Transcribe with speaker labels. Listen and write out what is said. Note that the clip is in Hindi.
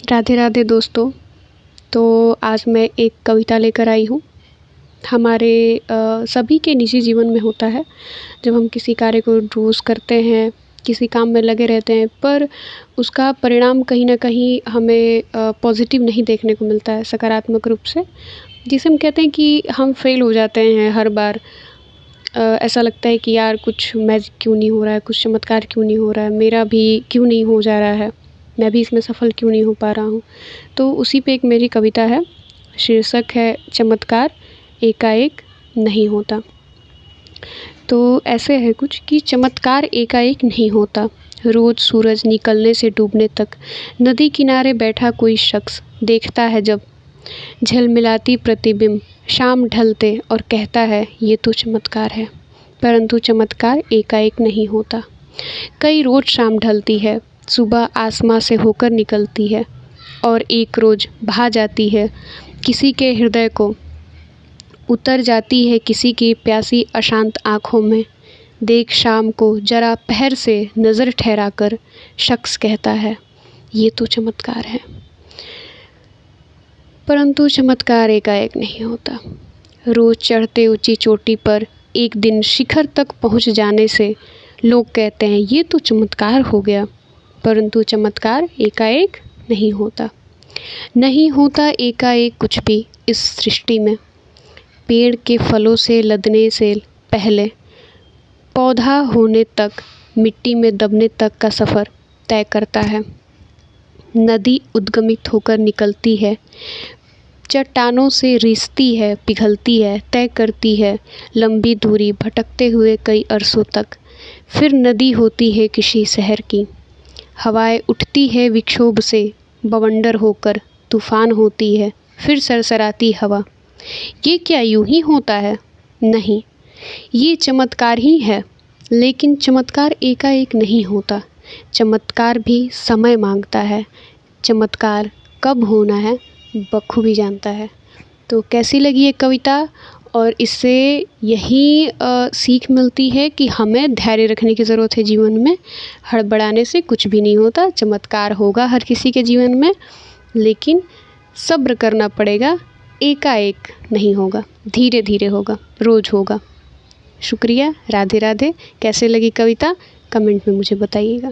Speaker 1: राधे राधे दोस्तों। तो आज मैं एक कविता लेकर आई हूँ। हमारे सभी के निजी जीवन में होता है, जब हम किसी कार्य को रोज़ करते हैं, किसी काम में लगे रहते हैं, पर उसका परिणाम कहीं न कहीं हमें पॉज़िटिव नहीं देखने को मिलता है, सकारात्मक रूप से। जिसे हम कहते हैं कि हम फ़ेल हो जाते हैं हर बार। ऐसा लगता है कि यार कुछ मैजिक क्यों नहीं हो रहा है, कुछ चमत्कार क्यों नहीं हो रहा है, मेरा भी क्यों नहीं हो जा रहा है, मैं भी इसमें सफल क्यों नहीं हो पा रहा हूँ। तो उसी पे एक मेरी कविता है, शीर्षक है चमत्कार एकाएक नहीं होता। तो ऐसे है कुछ कि चमत्कार एकाएक नहीं होता। रोज़ सूरज निकलने से डूबने तक नदी किनारे बैठा कोई शख्स देखता है जब झिलमिलाती प्रतिबिंब शाम ढलते और कहता है ये तो चमत्कार है। परंतु चमत्कार एकाएक नहीं होता। कई रोज़ शाम ढलती है, सुबह आसमां से होकर निकलती है और एक रोज़ भा जाती है किसी के हृदय को, उतर जाती है किसी की प्यासी अशांत आँखों में। देख शाम को जरा पहर से नज़र ठहराकर शख्स कहता है ये तो चमत्कार है। परंतु चमत्कार एकाएक नहीं होता। रोज़ चढ़ते ऊंची चोटी पर एक दिन शिखर तक पहुंच जाने से लोग कहते हैं ये तो चमत्कार हो गया। परंतु चमत्कार एकाएक नहीं होता। नहीं होता एकाएक कुछ भी इस सृष्टि में। पेड़ के फलों से लदने से पहले पौधा होने तक, मिट्टी में दबने तक का सफ़र तय करता है। नदी उद्गमित होकर निकलती है, चट्टानों से रिसती है, पिघलती है, तय करती है लंबी दूरी, भटकते हुए कई अरसों तक। फिर नदी होती है किसी शहर की। हवाएं उठती है विक्षोभ से, बवंडर होकर तूफान होती है, फिर सरसराती हवा। ये क्या यूं ही होता है? नहीं, ये चमत्कार ही है। लेकिन चमत्कार एकाएक नहीं होता। चमत्कार भी समय मांगता है। चमत्कार कब होना है बखूबी जानता है। तो कैसी लगी ये कविता? और इससे यही सीख मिलती है कि हमें धैर्य रखने की ज़रूरत है जीवन में। हड़बड़ाने से कुछ भी नहीं होता। चमत्कार होगा हर किसी के जीवन में, लेकिन सब्र करना पड़ेगा। एकाएक नहीं होगा, धीरे धीरे होगा, रोज़ होगा। शुक्रिया। राधे राधे। कैसे लगी कविता कमेंट में मुझे बताइएगा।